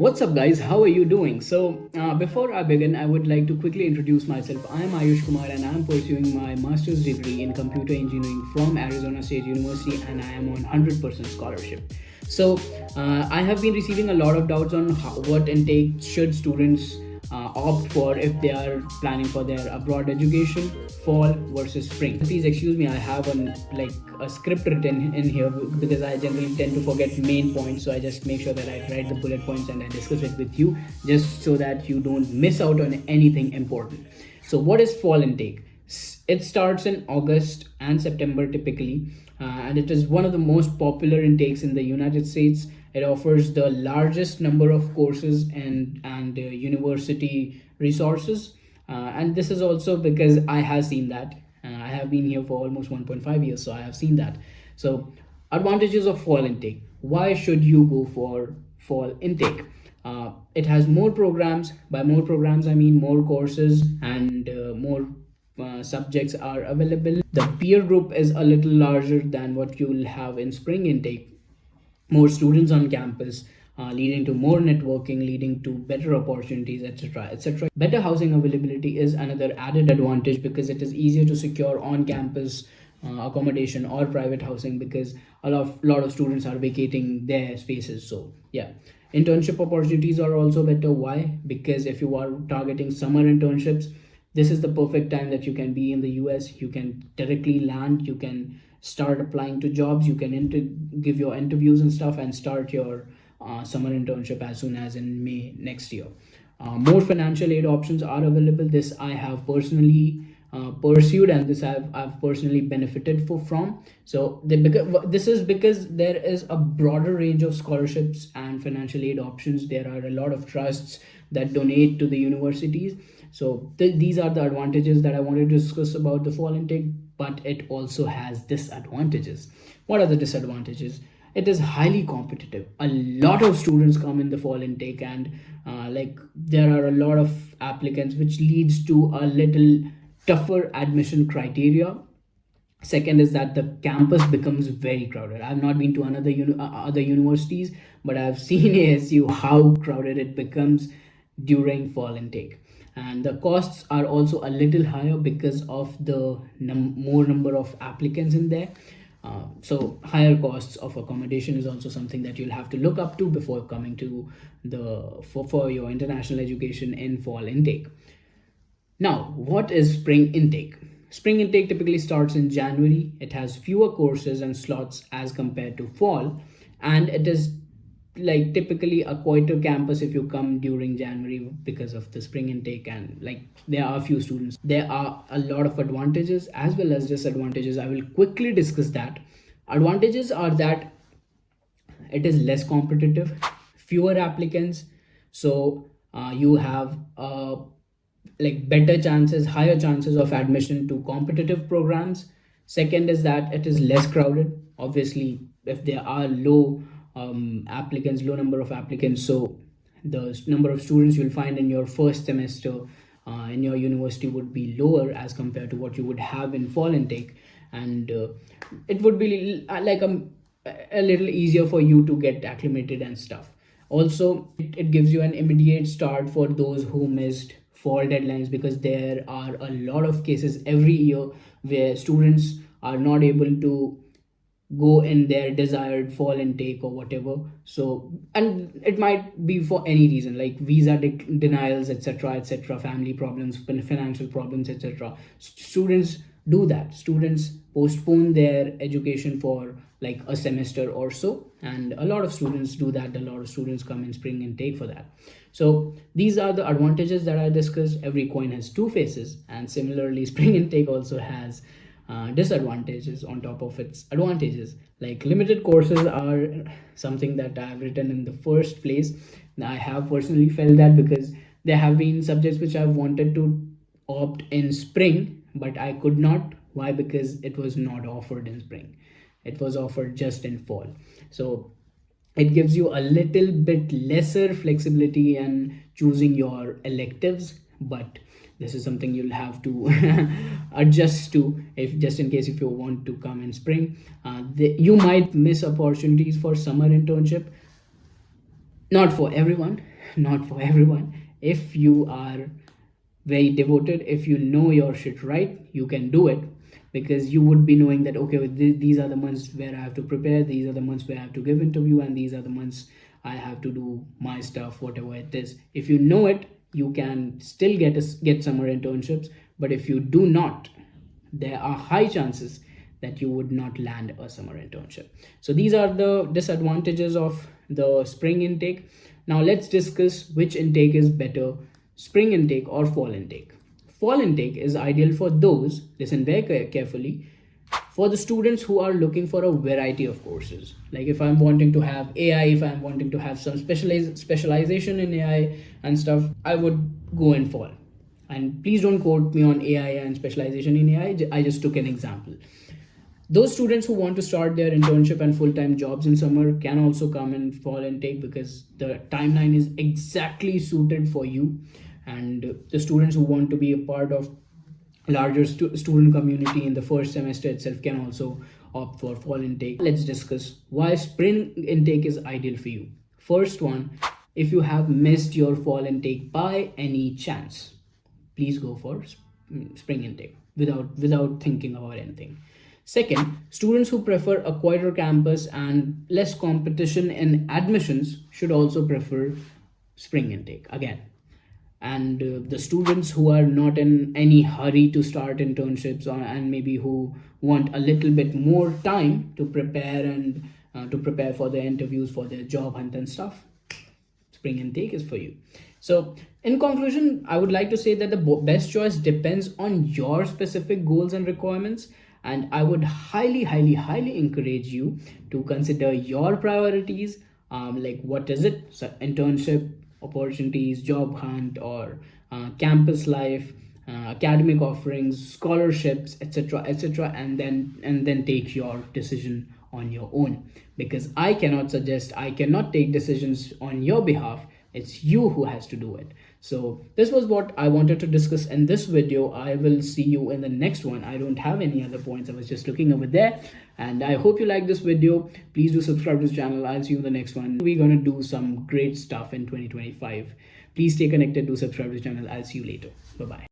What's up, guys? How are you doing? Before I begin, I would like to quickly introduce myself. I am Ayush Kumar and I am pursuing my master's degree in computer engineering from Arizona State University, and I am on 100% scholarship. I have been receiving a lot of doubts on what intake should students opt for if they are planning for their abroad education, fall versus spring. Please excuse me, I have a script written in here because I generally tend to forget main points, so I just make sure that I write the bullet points and I discuss it with you just so that you don't miss out on anything important. So what is fall intake? It starts in August and September typically, and it is one of the most popular intakes in the United States. It offers the largest number of courses and university resources, and this is also because I have seen that. I have been here for almost 1.5 years, so I have seen that. So, advantages of fall intake. Why should you go for fall intake? It has more programs. By more programs, I mean more courses and more subjects are available. The peer group is a little larger than what you'll have in spring intake. More students on campus, leading to more networking, leading to better opportunities, etc. etc. Better housing availability is another added advantage because it is easier to secure on campus accommodation or private housing because a lot of students are vacating their spaces. So yeah, internship opportunities are also better. Why? Because if you are targeting summer internships, this is the perfect time that you can be in the US. You can directly land, you can start applying to jobs, you can give your interviews and stuff and start your summer internship as soon as in May next year. More financial aid options are available. This I have personally pursued, and this I've personally benefited from. This is because there is a broader range of scholarships and financial aid options. There are a lot of trusts that donate to the universities. So these are the advantages that I wanted to discuss about the fall intake, but it also has disadvantages. What are the disadvantages? It is highly competitive. A lot of students come in the fall intake, and there are a lot of applicants, which leads to a little tougher admission criteria. Second is that the campus becomes very crowded. I've not been to other universities, but I've seen ASU how crowded it becomes during fall intake. And the costs are also a little higher because of the more number of applicants in there. So higher costs of accommodation is also something that you'll have to look up to before coming to for your international education in fall intake. Now, what is spring intake? Spring intake typically starts in January. It has fewer courses and slots as compared to fall, and it is like typically a quieter campus if you come during January because of the spring intake, and like there are a few students. There are a lot of advantages as well as disadvantages. I will quickly discuss that. Advantages are that it is less competitive, fewer applicants, so you have better chances, higher chances of admission to competitive programs. Second is that it is less crowded. Obviously, if there are low number of applicants, so the number of students you'll find in your first semester in your university would be lower as compared to what you would have in fall intake, and it would be a little easier for you to get acclimated and stuff. Also, it gives you an immediate start for those who missed fall deadlines, because there are a lot of cases every year where students are not able to go in their desired fall intake or whatever. So, and it might be for any reason like visa denials, etc., etc., family problems, financial problems, etc. Students do that. Students postpone their education for like a semester or so, and a lot of students do that. A lot of students come in spring intake for that. So these are the advantages that I discussed. Every coin has two faces, and similarly spring intake also has disadvantages on top of its advantages. Like limited courses are something that I've written in the first place. I have personally felt that because there have been subjects which I've wanted to opt in spring, but I could not. Why? Because it was not offered in spring, it was offered just in fall. So it gives you a little bit lesser flexibility in choosing your electives, but this is something you'll have to adjust to, if just in case if you want to come in spring. You might miss opportunities for summer internship. Not for everyone, not for everyone. If you are very devoted, if you know your shit right, you can do it, because you would be knowing that okay, these are the months where I have to prepare, these are the months where I have to give interview, and these are the months I have to do my stuff, whatever it is. If you know it, you can still get summer internships. But if you do not, there are high chances that you would not land a summer internship. So these are the disadvantages of the spring intake. Now let's discuss which intake is better, spring intake or fall intake. Fall intake is ideal for those, listen very carefully, for the students who are looking for a variety of courses. Like if I'm wanting to have AI, if I'm wanting to have some specialization in AI and stuff, I would go in fall. And please don't quote me on AI and specialization in AI. I just took an example. Those students who want to start their internship and full-time jobs in summer can also come in fall intake, because the timeline is exactly suited for you. And the students who want to be a part of larger student community in the first semester itself can also opt for fall intake. Let's discuss why spring intake is ideal for you. First one, if you have missed your fall intake by any chance, please go for spring intake without thinking about anything. Second, students who prefer a quieter campus and less competition in admissions should also prefer spring intake again. And the students who are not in any hurry to start internships, and maybe who want a little bit more time to prepare, and to prepare for their interviews, for their job hunt and stuff, spring intake is for you. So in conclusion, I would like to say that the best choice depends on your specific goals and requirements, and I would highly encourage you to consider your priorities. Like what is it? So internship opportunities, job hunt, or campus life, academic offerings, scholarships, etc., and then take your decision on your own, because I cannot take decisions on your behalf. It's you who has to do it. So this was what I wanted to discuss in this video. I will see you in the next one. I don't have any other points. I was just looking over there, and I hope you like this video. Please do subscribe to this channel. I'll see you in the next one. We're gonna do some great stuff in 2025. Please stay connected. Do subscribe to the channel. I'll see you later. Bye bye.